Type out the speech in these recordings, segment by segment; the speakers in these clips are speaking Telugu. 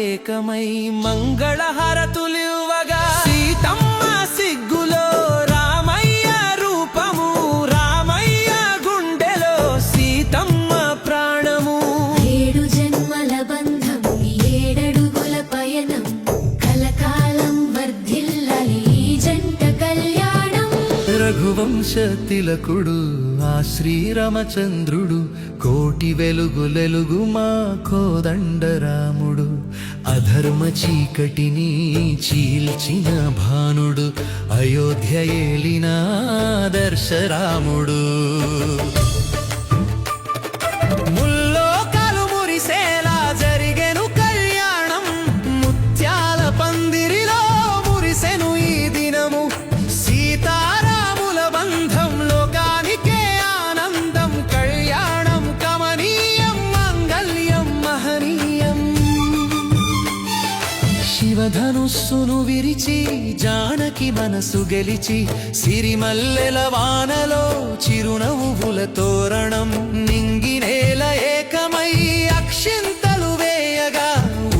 ఏకమై మంగళహారతులివ్వగా సీతమ్మ సిగ్గులో రామయ్య రూపము, రామయ్య గుండెలో సీతమ్మ ప్రాణము. 7 జన్మల బంధం, 7 అడుగుల పయనం, కలకాలం వర్ధిల్లాలి ఈ జంట కళ్యాణం. రఘువంశ తిలకుడు ఆ శ్రీరామచంద్రుడు, కోటి వెలుగులెలుగు మా కోదండరాముడు. అధర్మ చీకటిని చీల్చిన భానుడు, అయోధ్య ఏలిన ఆదర్శరాముడు. ముల్లోకాలు మురిసేలా జరిగెను కళ్యాణం, ముత్యాల పందిరిలో మురిసెను ఈ దినము. సీతారాముల బంధం లోకానికే ఆనందం, కళ్యాణం కమనీయం, మాంగళ్యం మహనీయం. శివధనుస్సును విరిచి జానకి మనసు గెలిచి, సిరిమల్లెల వానలో చిరునవ్వుల తోరణం. నింగినేల ఏకమై అక్షింతలు వేయగా,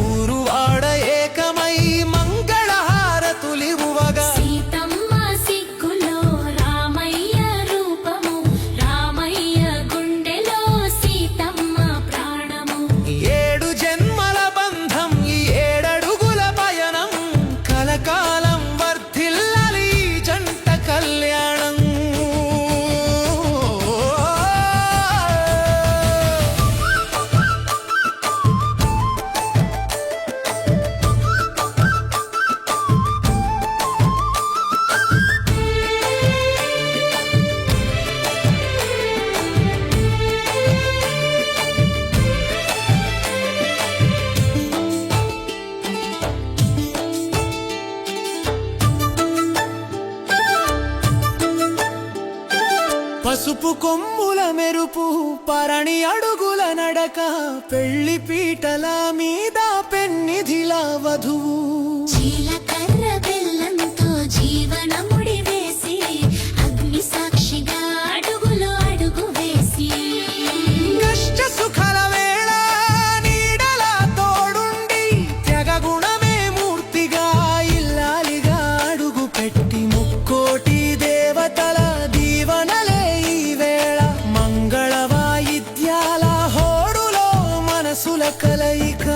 ఊరువాడ ఏకమై మంగళహారతులివ్వగా. సీతమ్మ సిగ్గులో రామయ్య రూపము, రామయ్య గుండెలో సీతమ్మ ప్రాణము. 7 జన్మల బంధం, ఈ 7 అడుగుల పయనం, కలకాలం వర్ధిల్లాలి ఈ జంట కళ్యాణం. పసుపు కొమ్ముల మెరుపు, పరణి అడుగుల నడక, పెళ్లి పీటల మీద పెన్నిధిలా వధువు. జీలకర్ర బెల్లంతో జీవనముడి వేసి, అగ్ని సాక్షిగా అడుగులో అడుగు వేసి. కష్ట సుఖాల వేళ నీడల తోడుండి, త్యాగ గుణమే మూర్తిగా ఇల్లాలిగా అడుగు పెట్టి, ముక్కోటి దేవతల దీవనలే ఈ వేళ. మంగళ వాయిద్యాల హోడులో మనసుల కలయిక.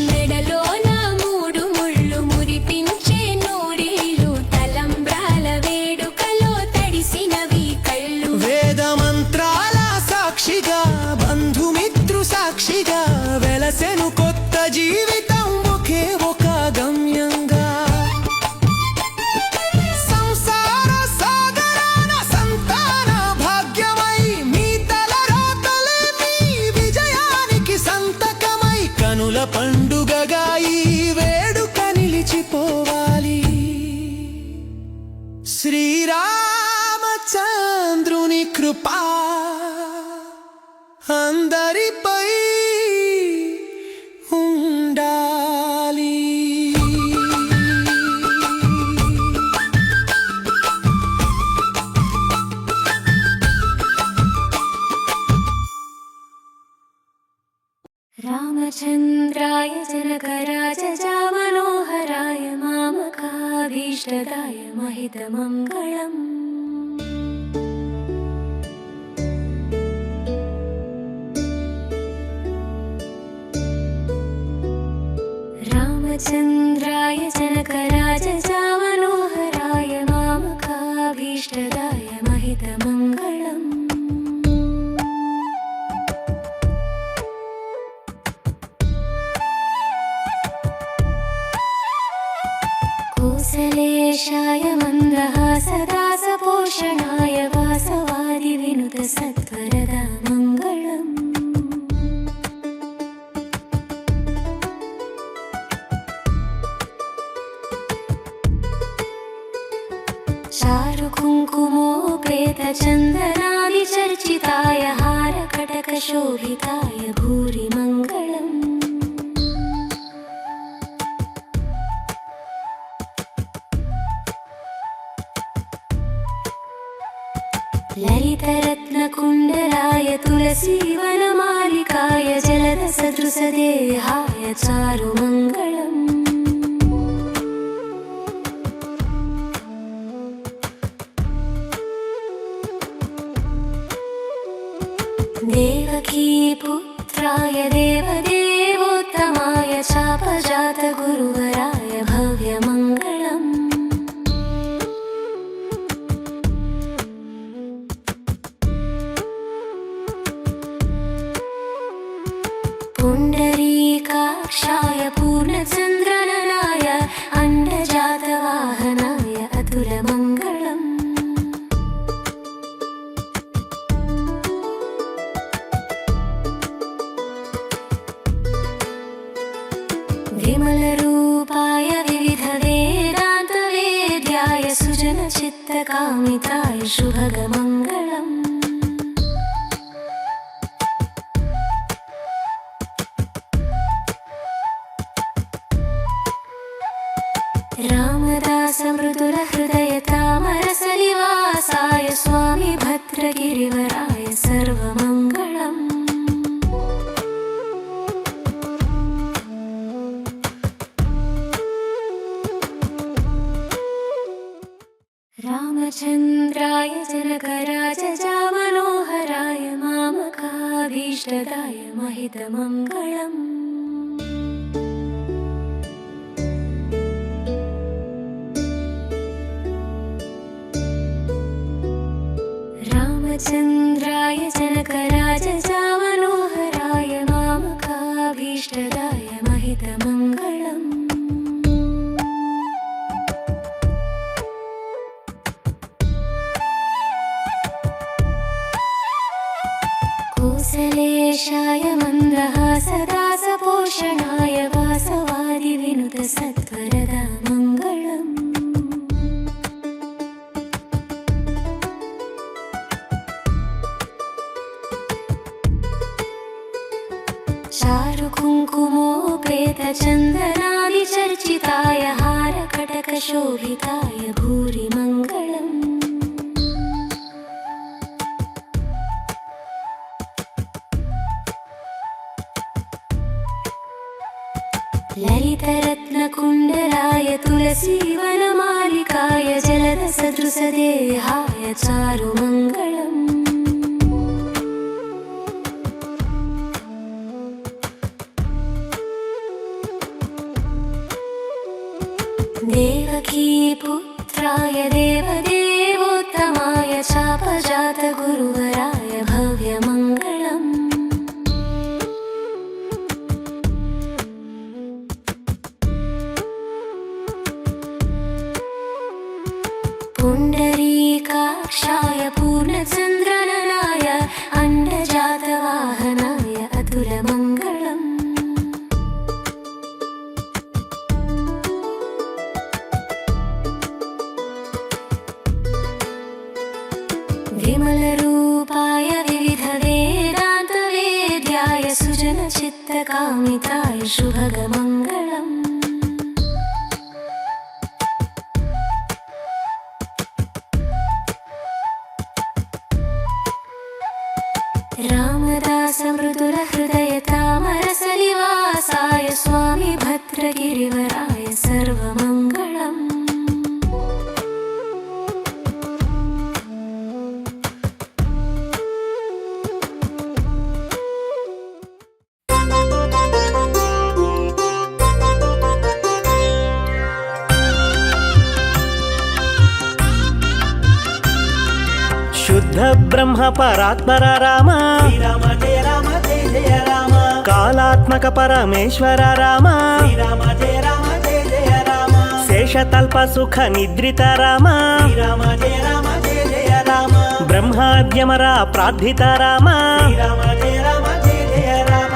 మెడలోన 3 ముళ్ళు మురిపించే నూరేళ్ళు, తలంబ్రాల వేడుకలో తడిసినవి కళ్ళు. వేద మంత్రాల సాక్షిగా, బంధుమిత్రు సాక్షిగా, వెలసెను కొత్త జీవితం ఒకే ఒక గమ్యంగా. సంసార సాగరాన సంతాన భాగ్యమై, మీ తలరాతలే మీ విజయానికి సంతకమై, కనుల పండుగగా ఈ వేడుక నిలిచిపోవాలి. శ్రీరామచంద్రుని కృపా అందరిపై ఉండాలి. రామచంద్రాయ జనకరాజామనోహరాయ మామకాభీష్టదాయ మహితమంగళం. రామచంద్రాయ జనకరాజామనోహరాయ మామకాభీష్టదాయ మహితమంగళం. కోసలేశాయ మందహాసదాసపోషణాయ వాసవాది వినుత సత్వరదా మంగళం. చారు కుంకుమో श्वेतचन्दनादिचर्चिताय हारकटकशोभिताय भूरि मङ्गलम् ललितरत्नकुण्डलाय तुलसीवनमालिकाय जलदसदृशदेहाय चारुमङ्गलम् देवकीपुत्राय देवदेवोत्तमाय चापजातगुरुवराय भव्यमङ्गलम् पुण्डरीकाक्षाय पूर्णचन्द्रननाय अण्डजातवाहनाय अतुलमङ्गलम् विमलरूपाय विविधवेदान्तवेद्याय सुजनचित्तकामिताय शुभगमङ्गलम् रामदासमृदुलहृदयतामरसनिवासाय स्वामी भद्रगिरिवराय सर्वमङ्गलम् रामचन्द्राय जनकराजजामनोहराय मामकाभीष्टदाय महितमङ्गलम् रामचन्द्राय जनकराजजामनोहराय मामकाभीष्टदाय महितमङ्गलम् कौसलेशाय मन्दहासदासपोषणाय वासवादिविनुतसत्वरदा मङ्गलम् चारुकुङ्कुमोपेतचन्दनादिचर्चिताय हारकटकशोभिताय भूरि मङ्गलम् ललितरत्नकुण्डलाय तुलसीवनमालिकाय जलदसदृशदेहाय चारुमङ्गलम् देवकीपुत्राय देवदेवोत्तमाय चापजातगुरुवराय भव्यमङ्गलम् पुण्डरीकाक्षाय पूर्णचन्द्रननाय अण्डजातवाहनाय अतुलमङ्गलम् विमलरूपाय विविधवेदान्तवेद्याय सुजनचित्तकामिताय शुभगमङ्गलम् रामदासमृदुलहृदयतामरसनिवासाय स्वामी भद्रगिरिवराय सर्वमङ्गलम् शुद्ध ब्रह्म परात्पर राम శ్రీరామ జయ రామ జయ జయ రామ कालात्मक परमेश्वर राम శ్రీరామ జయ రామ జయ జయ రామ शेषतल्प सुख निद्रित राम శ్రీరామ జయ రామ జయ జయ రామ ब्रह्माद्यमरा प्रार्थित राम శ్రీరామ జయ రామ జయ జయ రామ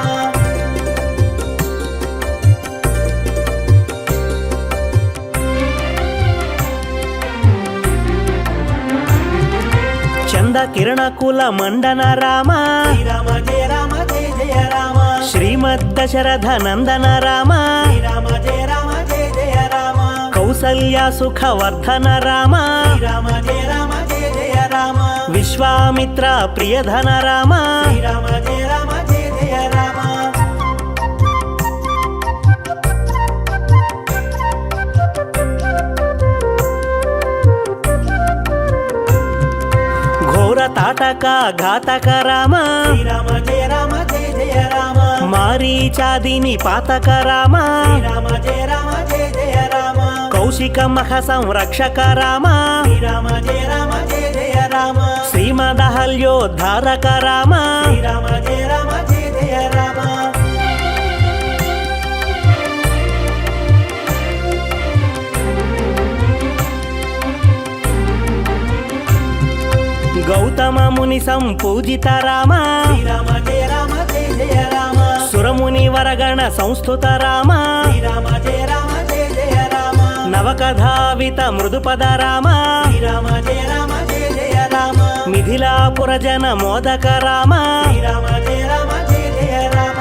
కిరణ కుల మండన రామ శ్రీరామ జయ రామ జయ జయ రామ శ్రీమద్ దశరథ నందన రామ శ్రీరామ జయ రామ జయ జయ రామ కౌసల్య సుఖవర్ధన రామ శ్రీరామ జయ రామ జయ జయ రామ విశ్వామిత్ర ప్రియధన రామ శ్రీరామ జయ రామ జయ జయ రామ ఘోర తాటక ఘాతక రామ శ్రీరామ జయ రామ జయ జయ రామ మారీచాదిని పాతక రామ శ్రీరామ జయ రామ జయ జయ రామ కౌశిక మఖ సంరక్షక రామ శ్రీరామ జయ రామ జయ జయ రామ శ్రీమదహల్యోద్ధారక రామ శ్రీరామ జయ రామ జయ జయ రామ గౌతమ ముని సంపూజిత రామ శ్రీరామ జయ రామ జయ జయ రామ సురముని వరగణ సంస్థుత రామ శ్రీరామ జయ రామ జయ జయ రామ నవకథావిత మృదుపద రామ శ్రీరామ జయ రామ జయ జయ రామ మిథిలాపుర జన మోదక రామ శ్రీరామ జయ రామ జయ జయ రామ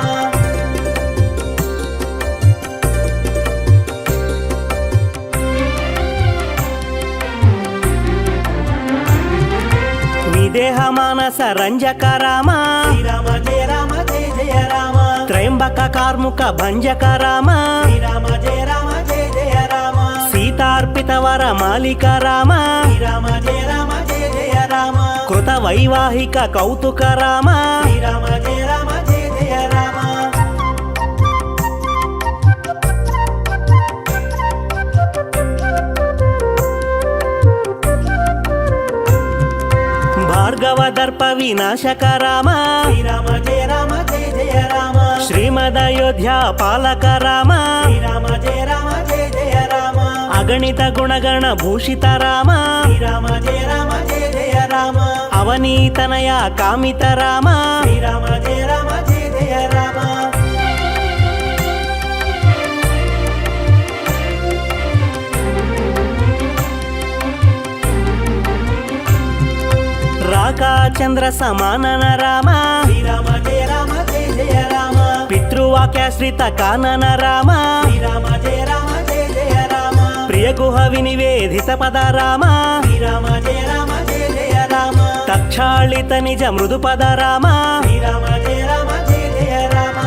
విదేహ మానస రంజక రామ శ్రీరామ జయ రామ జయ జయ రామ త్రయంబక కార్ముక భంజక రామ శ్రీరామ జయ రామ జయ జయ రామ సీతార్పిత వర మాలిక రామ శ్రీరామ జయ రామ జయ జయ రామ కృత వైవాహిక కౌతుక రామ శ్రీరామ జయ రామ జయ జయ రామ భార్గవ దర్ప వినాశక రామ శ్రీరామ జయ రామ జయ జయ రామ శ్రీమదయోధ్య పాలక రామ శ్రీరామ జయ రామ జయ జయ రామ అగణిత గుణగణ భూషిత రామ శ్రీరామ జయ రామ జయ జయ రామ అవనీతనయ కామిత రామ శ్రీరామ జయ రామ జయ జయ రామ రాకా చంద్ర సమానన రామ శ్రీరామ జయ రామ జయ జయ రామ పితృవాక్యాశ్రిత కానన రామ శ్రీరామ జయ రామ జయ జయ రామ ప్రియగుహ వినివేదిత పద రామ శ్రీరామ జయ రామ జయ జయ రామ తక్షాళిత నిజ మృదు పద రామ శ్రీరామ జయ రామ జయ జయ రామ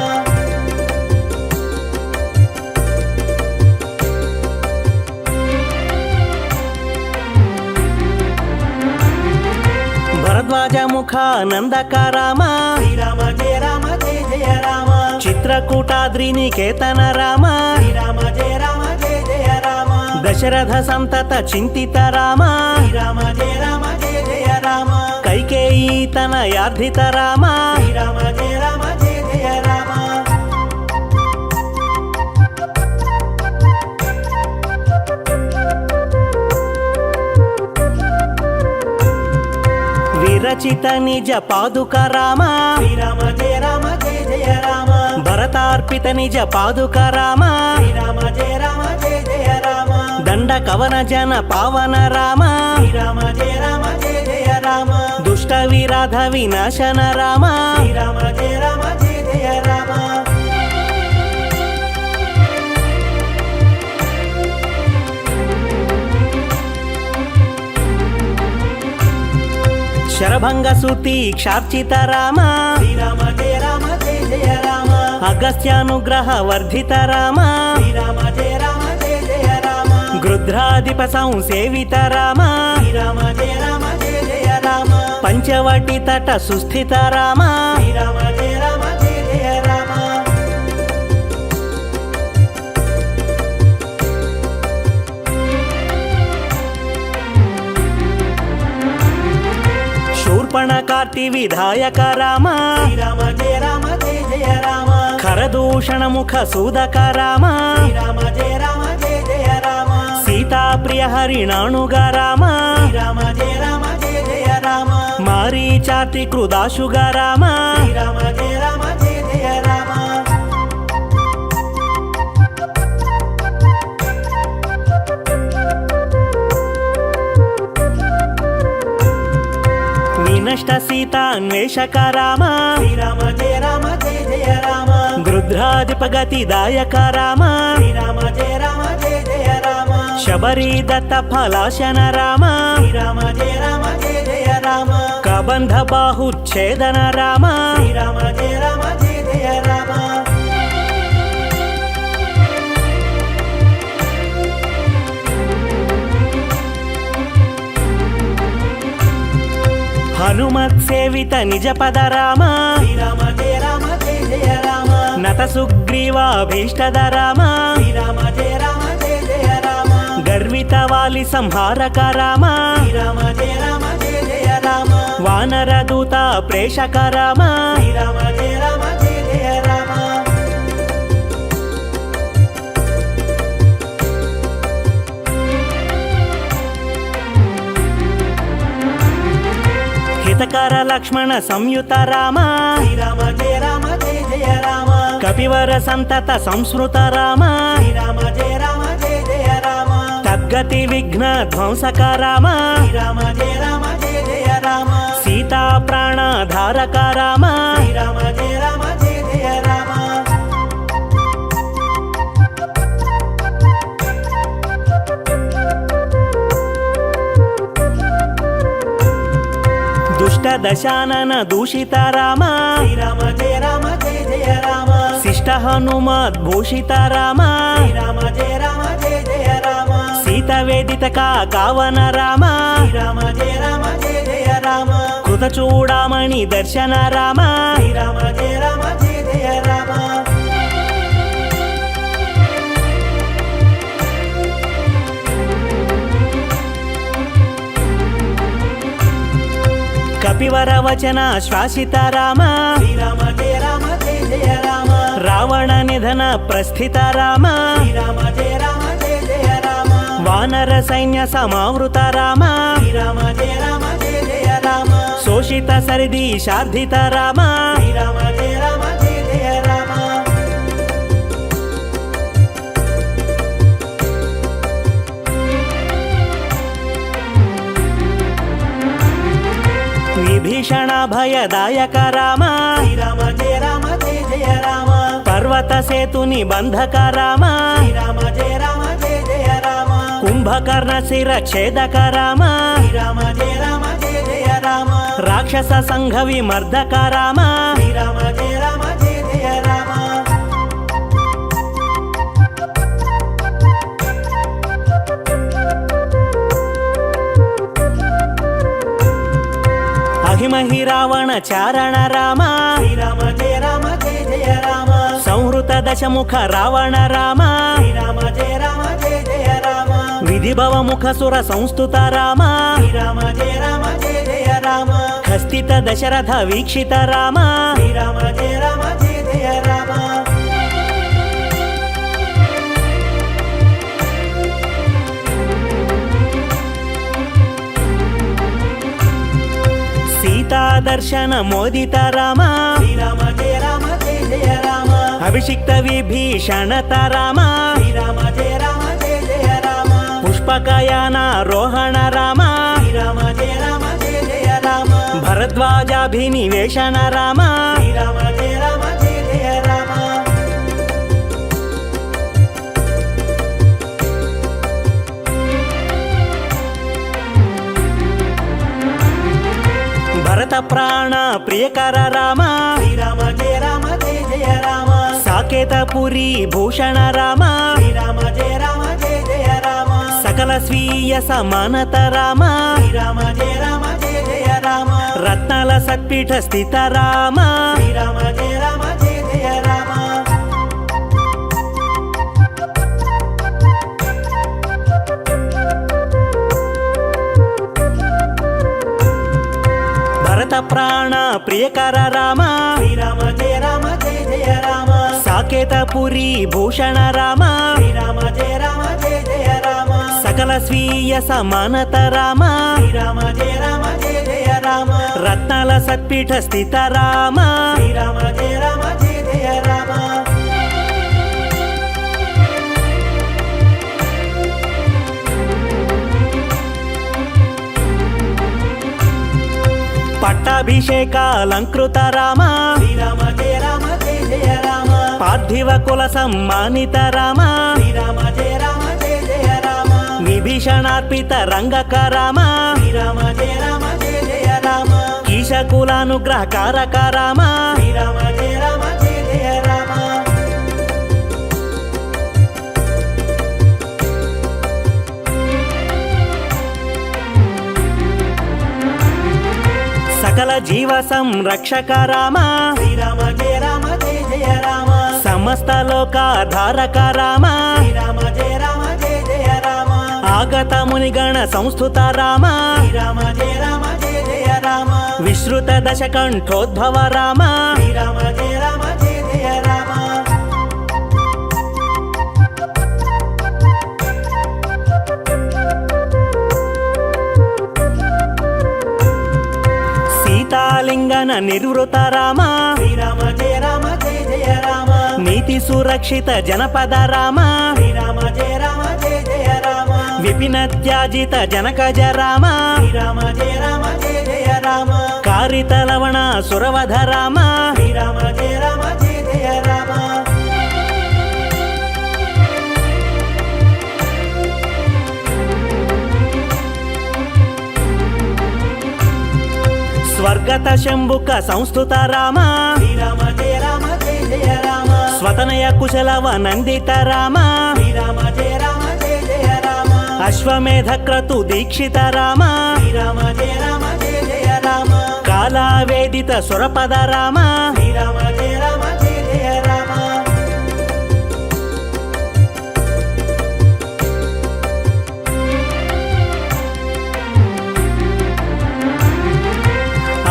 భరద్వాజ ముఖ నందక రామ శ్రీరామ జయ రామ జయ జయ రామ చిత్రకూటాద్రి నికేతన రామ శ్రీరామ జయ రామ జయ జయ రామ దశరథ సంతత చింతిత రామ శ్రీరామ జయ రామ జయ జయ రామ కైకేయీ తనయార్ధిత రామ శ్రీరామ జయ రామ జయ జయ రామ విరచిత నిజ పాదుక రామ శ్రీరామ జయ రామ జయ జయ రామ భరతార్పిత నిజ పాదుక రామ శ్రీరామ జయ రామ జయ జయ రామ దండ కవన జన పావన రామ శ్రీరామ జయ రామ జయ జయ రామ దుష్ట విరాధ వినాశన రామ శ్రీరామ జయ రామ జయ జయ రామ శరభంగ సూతి క్షార్చిత రామ శ్రీరామ జయ రామ జయ జయ రామ అగస్త్యానుగ్రహ వర్ధిత రామ శ్రీరామ జయ రామ జయ జయ రామ గృధ్రాధిప సంసేవిత రామ శ్రీరామ జయ రామ జయ జయ రామ పంచవటి తట సుస్థిత రామ శ్రీరామ జయ రామ జయ జయ రామ శూర్పణ కార్తి విధాయక రామ శ్రీరామ జయ రామ జయ జయ రామ ఖరదూషణ ముఖ సూదక రామ శ్రీరామ జయ రామ జయ జయ రామ సీతా ప్రియ హరిణాణుగ రామ శ్రీరామ జయ రామ జయ జయ రామ మారీచాతి కృదాశుగ రామ శ్రీరామ జయ రామ జయ జయ రామ వినష్ట సీతాన్వేషక రామ శ్రీరామ జయ రామ జయ జయ రామ గృధ్రాధిపగతిదాయక రామ శ్రీరామ జయ రామ జయ జయ రామ శబరీ దత్త ఫలాశన రామ శ్రీరామ జయ రామ జయ జయ రామ కబంధ బాహుచ్ఛేదన రామ శ్రీరామ జయ రామ జయ జయ రామ హనుమత్ సేవిత నిజ పద రామ శ్రీరామ జయ రామ జయ జయ రామ నత సుగ్రీవాభీష్టద రామ శ్రీరామ జయ రామ జయ జయ రామ గర్విత వాలి సంహారక రామ శ్రీరామ జయ రామ జయ జయ రామ వానర దూత ప్రేషక రామ శ్రీరామ జయ రామ జయ జయ రామ హితకర లక్ష్మణ సంయుత రామ శ్రీరామ జయ రామ జయ జయ రామ కపివర సంతత సంస్మృత రామ శ్రీరామ జయ రామ జయ జయ రామ తద్గతి విఘ్న ధ్వంసక రామ శ్రీరామ జయ రామ జయ జయ రామ సీతా ప్రాణధారక రామ శ్రీరామ జయ రామ జయ జయ రామ దుష్ట దశానన దూషిత రామ శ్రీరామ జయ రామ జయ జయ రామ శిష్ట హనుమద్ భూషిత రామ శ్రీరామ జయ రామ జయ జయ రామ సీత వేదిత కావన రామ శ్రీరామ జయ రామ జయ జయ రామ కృత చూడామణి దర్శన రామ శ్రీరామ జయ రామ జయ జయ రామ కపివర వచన శ్వాసిత రామ శ్రీరామ జయ రామ జయ జయ రామ రావణ నిధన ప్రస్థిత రామ శ్రీరామ జయ రామ జయ జయ రామ వానర సైన్య సమావృత రామ శ్రీరామ జయ రామ జయ జయ రామ శోషిత సరిది శార్ధిత రామ శ్రీరామ జయ రామ జయ జయ రామ విభీషణ భయదాయక రామ శ్రీరామ జయ రామ జయ జయ రామ పర్వత సేతు నిబంధక రామ శ్రీరామ జయ రామ జయ జయ రామ కుంభకర్ణ శిర ఛేదక రామ శ్రీరామ జయ రామ జయ జయ రామ రాక్షస సంఘ విమర్దక రామ శ్రీరామ జయ రామ జయ జయ రామ అహిమహి రావణ చారణ రామ శ్రీరామ జయ రామ జయ జయ రామ సంహృత దశముఖ రావణ రామ శ్రీరామ జయ రామ జయ జయ రామ విధిభవ ముఖ సుర సంస్థుత రామ శ్రీరామ జయ రామ జయ జయ రామ ఖస్థిత దశరథ వీక్షిత రామ శ్రీరామ జయ రామ జయ జయ రామ సీతా దర్శన మోదిత రామ శ్రీరామ జయ రామ జయ జయ రామ అభిషిక్త విభీషణత రామ శ్రీరామ జయ రామ జయ జయ రామ పుష్పకయాన రోహణ రామ శ్రీరామ జయ రామ జయ జయ రామ భరద్వాజాభినివేశన రామ శ్రీరామ జయ రామ జయ జయ రామ భరత ప్రాణ ప్రియకర రామ శ్రీరామ జయ రామ జయ జయ రామ సాకేతపురి భూషణ రామ శ్రీరామ జయ రామ జయ జయ రామ సకల స్వీయ సమానత రామ శ్రీరామ జయ రామ జయ జయ రామ రత్నాల సత్పీఠ స్థిత రామ శ్రీరామ జయ రామ జయ జయ రామ భరత ప్రాణ ప్రియకర రామ శ్రీరామ జయ రామ జయ జయ రామ సాకేతపురి భూషణ రామ శ్రీరామ జయ రామ జయ జయ రామ సకల స్వీయ సమానత రామ శ్రీరామ జయ రామ జయ జయ రామ రత్నాల సత్పీఠ స్థిత రామ శ్రీరామ జయ రామ జయ జయ రామ పట్ట పట్టాభిషేకాలంకృత రామ శ్రీరామ జయ రామ జయ జయ రామ పార్థివ కుల సమ్మానిత రామ శ్రీరామ జయ రామ జయ జయ రామ విభీషణార్పిత రంగక రామ శ్రీరామ జయ రామ జయ జయ రామ కీశకులానుగ్రహకారక రామ శ్రీరామ జయ రామ జయ జయ రామ సకల జీవ సంరక్షక రామ శ్రీరామ జయ రామ జయ జయ రామ సమస్త లోకాధారక రామ శ్రీరామ జయ రామ జయ జయ రామ ఆగత మునిగణ సంస్థుత రామ శ్రీరామ జయ రామ జయ జయ రామ విశ్రుత దశకంఠోద్భవ రామ శ్రీరామ జయ రామ జయ జయ రామ సీతాలింగన నిర్వృత రామ శ్రీరామ జయ రామ జయ జయ రామ నీతి సురక్షిత జనపద రామ శ్రీరామ జయ రామ జయ జయ రామ విపిన త్యాజిత జనకజ రామ శ్రీరామ జయ రామ జయ జయ రామ కారిత లవణ సురవధ రామ శ్రీరామ జయ రామ జయ జయ రామ స్వర్గత శంభుక సంస్థుత రామ శ్రీరామ జయ రామ జయ జయ రామ స్వతనయ కుశలవ నందిత రామ శ్రీరామ జయ రామ జయ జయ రామ అశ్వమేధ క్రతు దీక్షిత రామ శ్రీరామ జయ రామ జయ జయ రామ కాలావేదిత సురపద రామ శ్రీరామ జయ రామ జయ జయ రామ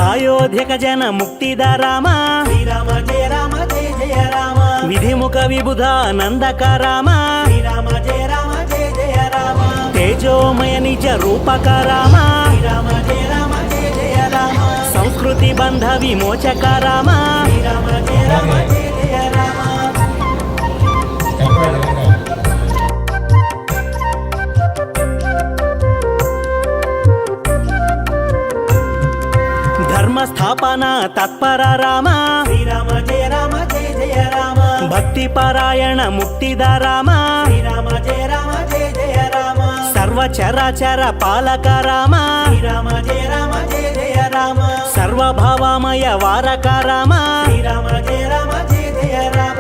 అయోధ్యక జన ముక్తిద రామ శ్రీరామ జయ రామ జయ జయ రామ విధిముఖ విబుధానందక రామ శ్రీరామ జయ రామ జయ జయ రామ తేజోమయ నిజ రూపక రామ శ్రీరామ జయ రామ జయ జయ రామ సంస్కృతి బంధ విమోచక రామ శ్రీరామ జయ రామ జయ జయ రామ ధర్మ స్థాపన తత్పర రామ శ్రీరామ జయ రామ జయ జయ రామ భక్తి పరాయణ ముక్తిద రామ శ్రీరామ జయ రామ జయ జయ రామ సర్వచరాచర పాలక రామ శ్రీరామ జయ రామ జయ జయ రామ సర్వభావమయ వారక రామ శ్రీరామ జయ రామ జయ జయ రామ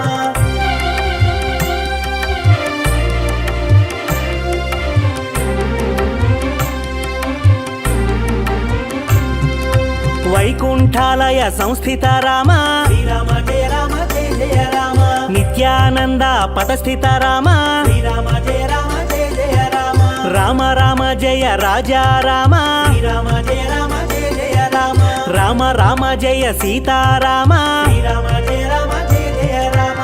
వైకుంఠాలయ సంస్థిత రామ శ్రీరామ జయ రామ జయ జయ రామ నిత్యానంద పటస్థిత రామ శ్రీరామ జయ రామ జయ జయ రామ రామ రామ జయ రాజా రామ శ్రీరామ జయ రామ జయ జయ రామ రామ రామ జయ సీతారామ శ్రీరామ జయ రామ జయ జయ రామ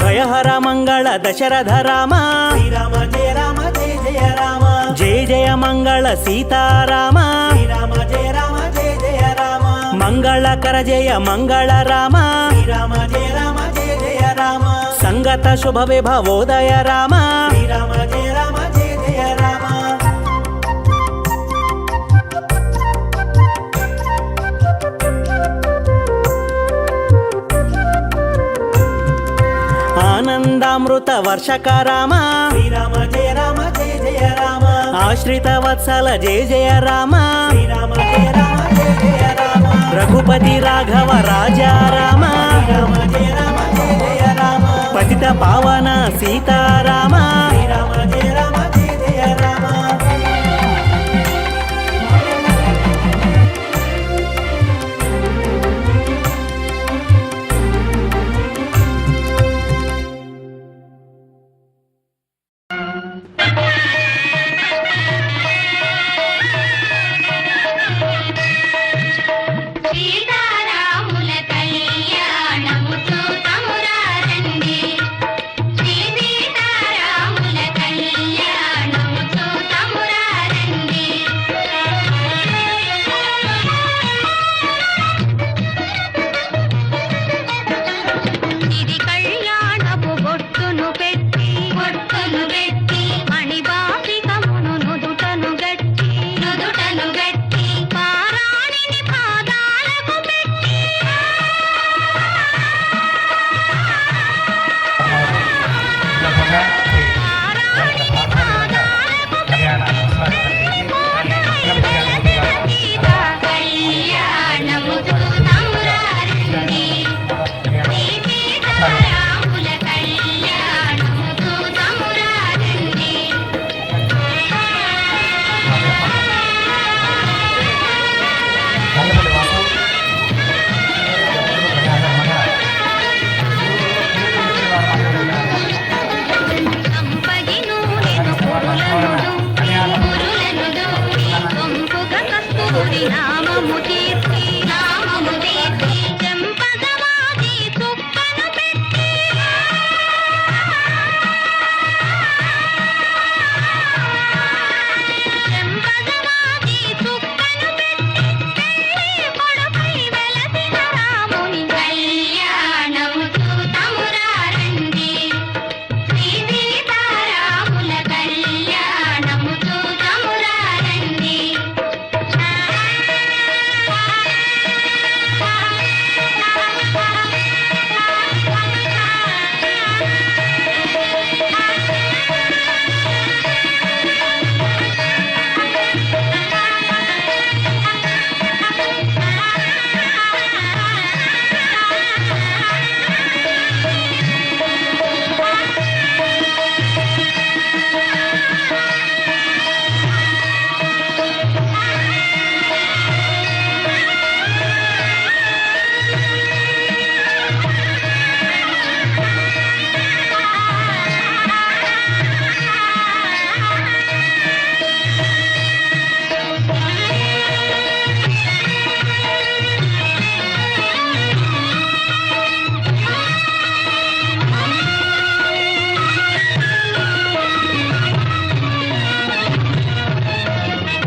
భయహర మంగళ దశరథ రామ శ్రీరామ జయ రామ జయ జయ రామ జయ జయ మంగళ సీతారామ శ్రీరామ జయ రామ జయ జయ రామ మంగళకర జయ మంగళ రామ శ్రీరామ జయ రామ జయ జయ రామ సంగత శుభ విభవోదయ రామ శ్రీరామ జయ రామ జయ జయ రామ ఆనందామృత వర్షక రామ శ్రీరామ జయ రామ జయ జయ రామ ఆశ్రిత వత్సల జయ జయ రామ శ్రీరామ జయ రామ జయ జయ రామ రఘుపతి రాఘవ రాజా రామ శ్రీరామ జయ రామ జయ జయ రామ పతిత పావన సీతారామ శ్రీరామ జయ రామ జయ జయ రామ సీతారాముల కళ్యాణము చూతమురా రండి. శ్రీ సీతారాముల కళ్యాణము చూతమురా రండి. ఇది కళ్యాణపు శ్రీరాముడి నామము తీర్చి చెంపగవాది చుక్కను పెట్టి చెంపగవాది చుక్కను పెట్టి పెళ్లి కొడుకై వెలసిన రాముని కళ్యాణము చూతమురా రండి శ్రీ సీతారాముల కళ్యాణము చూతమురా రండి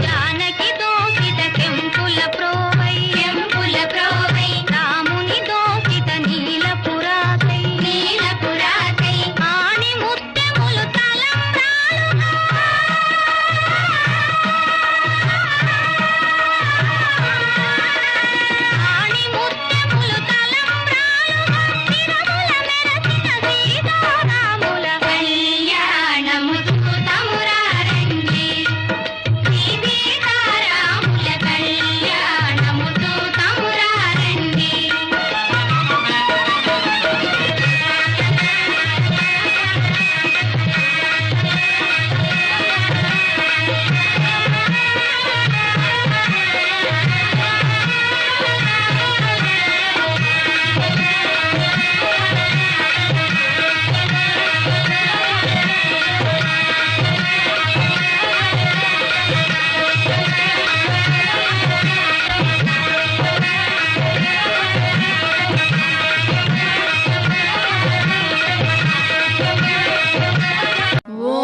జానకి దోసిత కెంపుల ప్రోవై రాముని దోసిత నీలపురాతై ఆణి ముత్యములు తలంబ్రాలుగా ఆణి ముత్యములు తలంబ్రాలుగా తిరుమల మెరసిన సీతారాముల కళ్యాణము చూతమురా రండి శ్రీ సీతారాముల కళ్యాణము చూతమురా రండి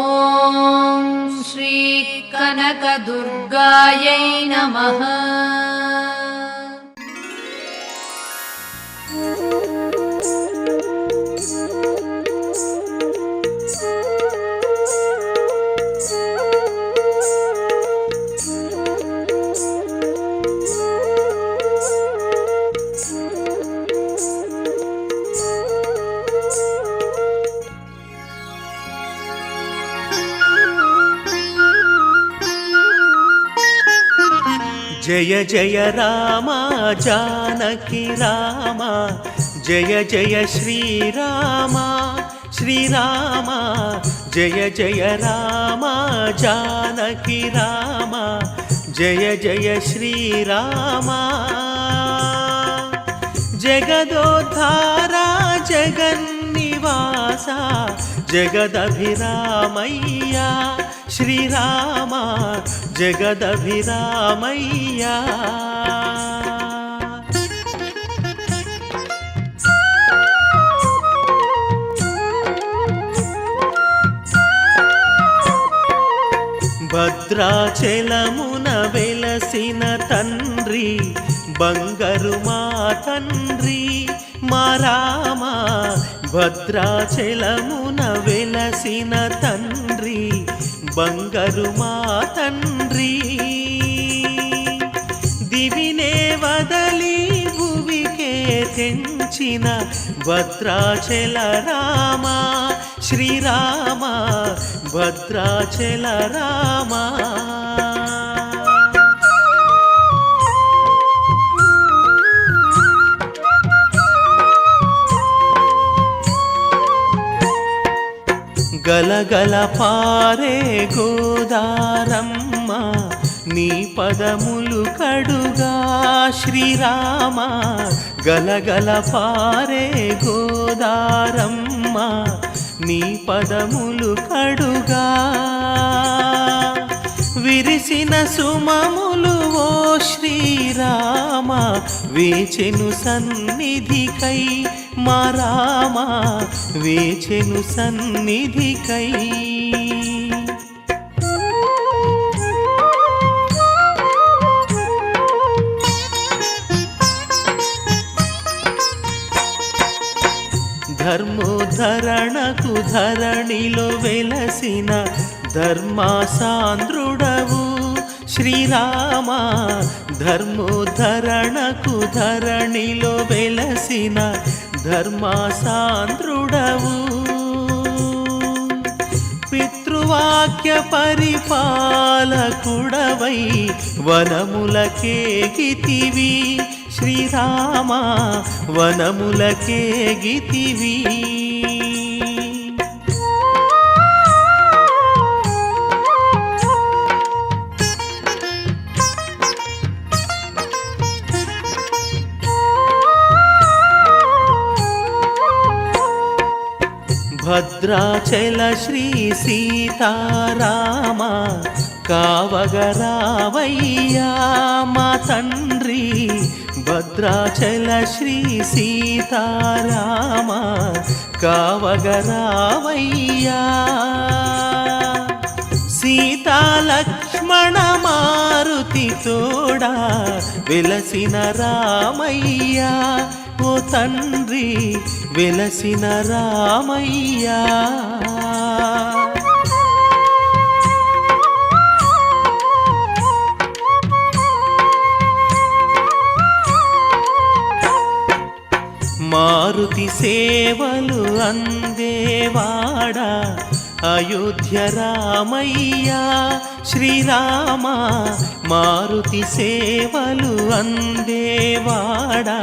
ॐ श्री कनकदुर्गायै नमः। జయ జయ రామ జానకి రామ జయ జయ శ్రీరామ శ్రీరామ జయ జయ రామ జానకి రామ జయ జయ శ్రీరామ జగదోద్ధార జగన్నివాస జగదభిరామయ్యా శ్రీరామ జగదభిరామయ్యా భద్రాచలమున వెలసిన తండ్రి బంగారు మా తండ్రి మా రామ భద్రాచలమున వెలసిన తండ్రి బంగారు మా తండ్రి దివినే వదలి భువికే తెంచిన భద్రాచల రామ శ్రీరామ భద్రాచల రామ గలగల పారే గోదారమ్మ నీ పదములు కడుగా శ్రీరామ గలగల పారే గోదారమ్మ నీ పదములు కడుగా విరిసి కురిసిన సుమములు ఓ శ్రీరామ వేచెను సన్నిధికై మా రామ వేచెను సన్నిధికై. ధర్మోద్ధరణకు ధరణిలో వెలసిన ధర్మాసాంద్రుడవు శ్రీరామ. ధర్మోద్ధరణకు ధరణిలో వెలసిన ధర్మాసాంద్రుడవు. పితృవాక్య పరిపాలకుడవై వనములకేగితివి శ్రీరామ వనములకేగితివి. భద్రాచల శ్రీ సీతారామ కావగరావయ్యా మా తండ్రి. భద్రాచల శ్రీ సీతారామ కావగరావయ్యా. సీతాలక్ష్మణ మారుతి తోడా వెలసిన రామయ్యా ఓ తండ్రి వెలసిన రామయ్యా. మారుతి సేవలు అందేవాడా అయోధ్య రామయ్యా శ్రీరామ. మారుతి సేవలు అందేవాడా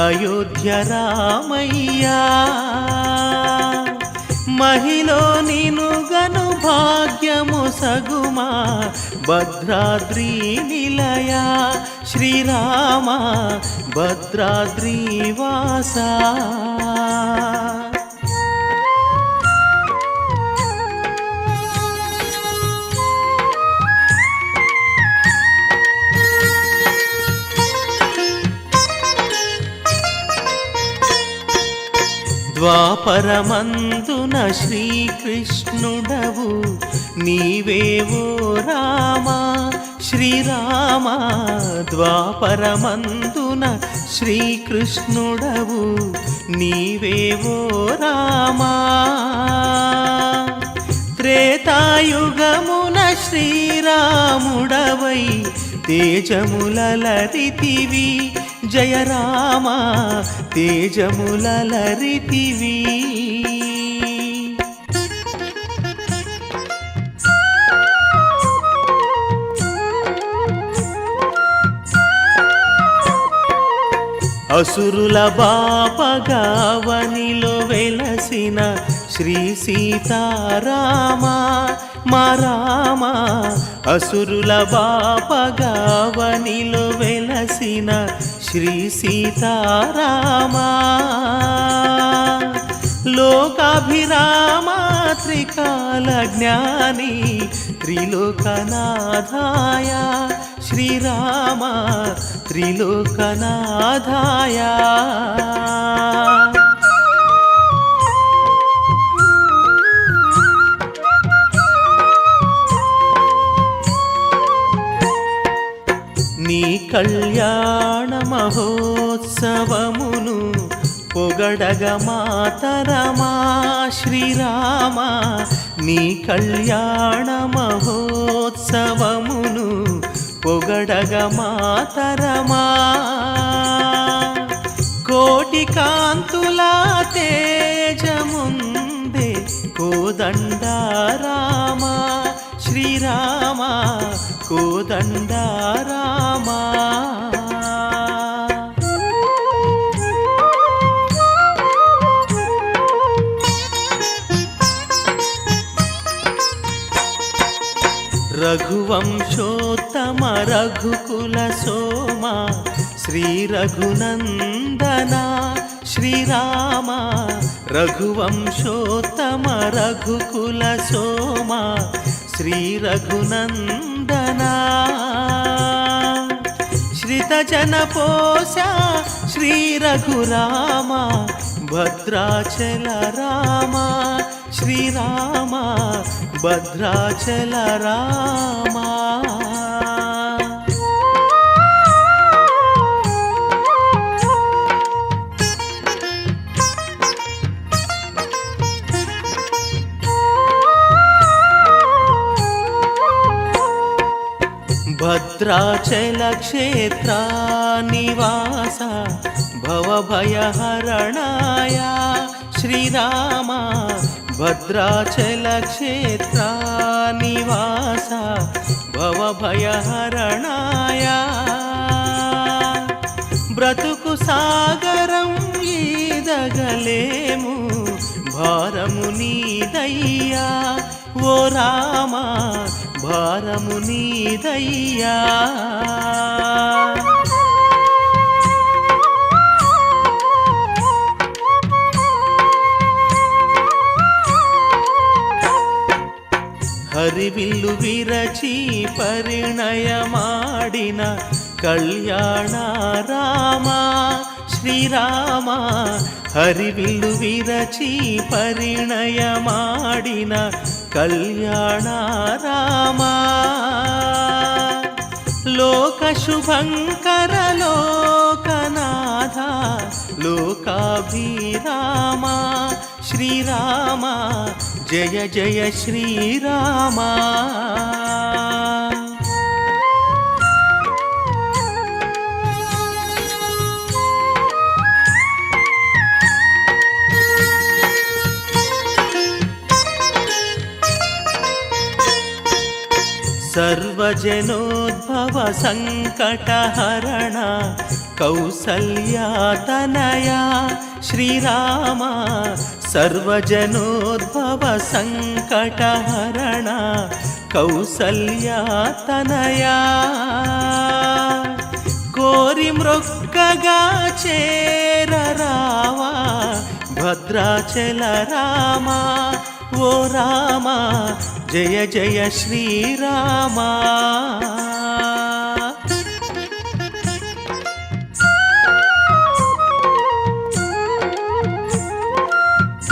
అయోధ్య రామయ్యా. మహిలో నినుగను భాగ్యము సగుమా భద్రాద్రి నిలయా శ్రీరామ భద్రాద్రి వాసా. ద్వాపరమందున శ్రీకృష్ణుడవు నీవేవో రామా శ్రీరామ. ద్వాపరమందున శ్రీకృష్ణుడవు నీవేవో రామా. త్రేతాయుగమున శ్రీరాముడవై తేజములలరితివి జయ రామ తేజములలరితివి. అసురుల బాపగావనిలో వెలసిన శ్రీ సీతారామ మా రామ. అసురుల బాపగావనిలో వెలసిన శ్రీ సీతారామ. లోకాభిరామ త్రికాల జ్ఞాని త్రిలోకనాథాయ శ్రీరామ త్రిలోకనాథాయ. నీ కళ్యాణ మహోత్సవమును పొగడగ మాతరమా శ్రీరామ. నీ కళ్యాణ మహోత్సవమును పొగడగ మాతరమా. కోటి కాంతుల తేజముందే కోదండారామ శ్రీరామ కోదండారామ. రఘువంశోత్తమ రఘుకుల సోమ శ్రీ రఘునందన శ్రీరామ. రఘువంశోత్తమ రఘుకుల సోమ శ్రీ రఘునందనా శ్రితజన పోష శ్రీ రఘురామ భద్రాచల రామ శ్రీరామ భద్రాచల రామ భద్రాచల క్షేత్ర నివాస భవభయహరణాయ శ్రీరామ భద్రాచల క్షేత్ర నివాస భవభయహరణాయ బ్రతుకు సాగరం ఈదగలేము భారము నీదయ్యా ఓ రామ భారము నీదయ్యా ಹರಿವಿಲ್ಲು ವಿರಚಿ ಪರಿಣಯ ಮಾಡಿನ ಕಲ್ಯಾಣ ರಾಮ ಶ್ರೀರಾಮ ಹರಿವಿಲ್ಲು ವಿರಚಿ ಪರಿಣಯ ಮಾಡಿನ ಕಲ್ಯಾಣ ರಾಮ ಲೋಕ ಶುಭಂಕರ ಲೋಕನಾಥ ಲೋಕಾಭಿರಾಮ ಶ್ರೀರಾಮ ಜಯ ಜಯ ಶ್ರೀರಾಮ ಸರ್ವಜನೋದ್ಭವ ಸಂಕಟಹರಣ ಕೌಸಲ್ಯಾತನಯ ಶ್ರೀರಾಮ ಸರ್ವಜನೋದ್ಭವ ಸಂಕಟಹರಣ ಕೌಸಲ್ಯಾತನಯ ಕೋರಿ ಮೃಕ್ಕಗಾ ಚೇರರಾವ ಭದ್ರಾಚಲ ರಾಮ ಓ ರಾಮ ಜಯ ಜಯ ಶ್ರೀರಾಮ